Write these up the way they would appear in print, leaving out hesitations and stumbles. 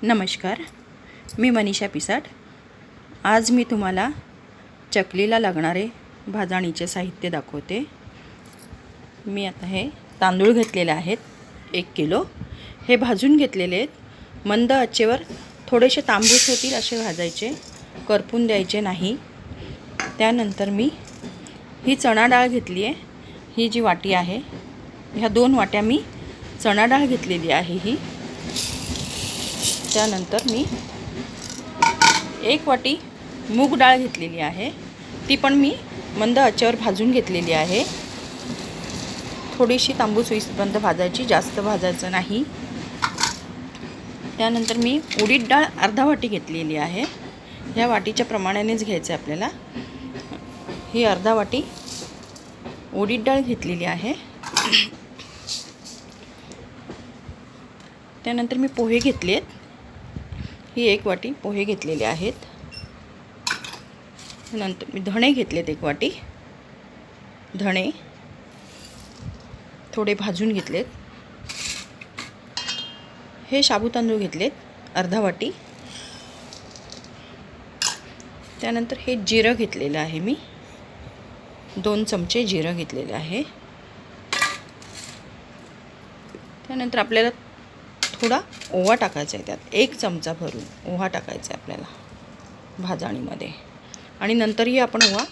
नमस्कार, मी मनीषा पिसाट। आज मी तुम्हाला चकलीला लागणारे भाजणीचे साहित्य दाखवते। मी आता हे तांदूळ घेतलेले आहेत 1 किलो। हे भाजून घेतलेले आहेत। मंद आचेवर थोडेसे तांबूस होतील असे भाजायचे, करपून द्यायचे नाही। त्यानंतर मी ही चणा डाळ घेतली आहे। ही जी वाटी आहे, ह्या 2 वाट्या मी चणा डाळ घेतलेली आहे ही। त्यानंतर मी 1 वाटी मूग डाळ घेतलेली आहे। ती पण मी मंद आचेवर भाजून घेतलेली आहे। थोडीशी तांबूस होईपर्यंत भाजायची, जास्त भाजायचं नाही। त्यानंतर मी उडीद डाळ अर्धा वाटी घेतलेली आहे। ह्या वाटीच्या प्रमाणानेच घ्यायचं आपल्याला। ही अर्धा वाटी उडीद डाळ घेतलेली आहे। त्यानंतर मी पोहे घेतले आहेत। ही 1 वाटी पोहे घेतलेले आहेत। नंतर मी धणे घेतलेत 1 वाटी। धणे थोडे भाजून घेतलेत। हे साबू तांदूळ घेतलेत अर्धा वाटी। त्यानंतर हे जिरं घेतलेलं आहे मी, 2 चमचे जिरं घेतलेले आहे। त्यानंतर आपल्याला थोडा ओवा टाकायचा आहे। त्यात 1 चमचा भरून ओवा टाकायचा आहे आपल्याला भाजणीमध्ये। आणि नंतरही आपण ओवा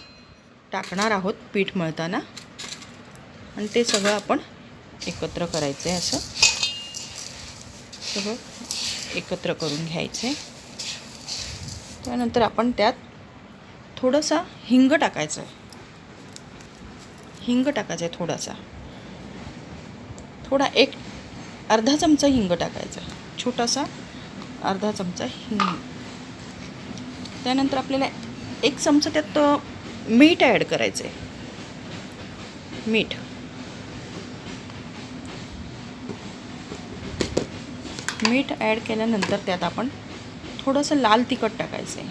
टाकणार आहोत पीठ मळताना। आणि ते सगळं आपण एकत्र करायचं आहे। असं सगळं एकत्र करून घ्यायचं आहे। त्यानंतर आपण त्यात थोडासा हिंग टाकायचं आहे। हिंग टाकायचं आहे थोडासा, थोडा अर्धा चमचा हिंग टाकायचा, छोटासा अर्धा चमचा हिंग। त्यानंतर आपल्याला 1 चमचा त्यात मीठ ॲड करायचं आहे। मीठ ॲड केल्यानंतर त्यात आपण थोडंसं लाल तिखट टाकायचं आहे।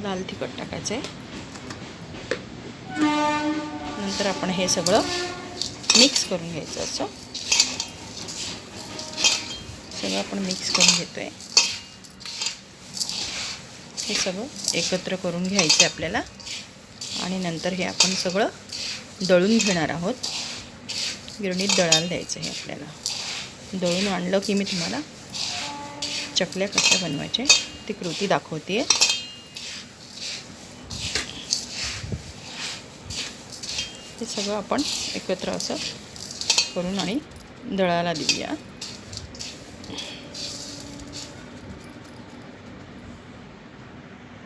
लाल तिखट टाकायचं आहे। नंतर आपण हे सगळं मिक्स करून घ्यायचं। असं सगळं आपण मिक्स करून घेतोय। हे सगळं एकत्र करून घ्यायचं आहे आपल्याला। आणि नंतर हे आपण सगळं दळून घेणार आहोत। गिरणीत दळायला द्यायचं आहे आपल्याला। दळून आणलं की मी तुम्हाला चकल्या कशा बनवायच्या ती कृती दाखवते। हे सगळं आपण एकत्र असं करून आणि दळायला देऊया।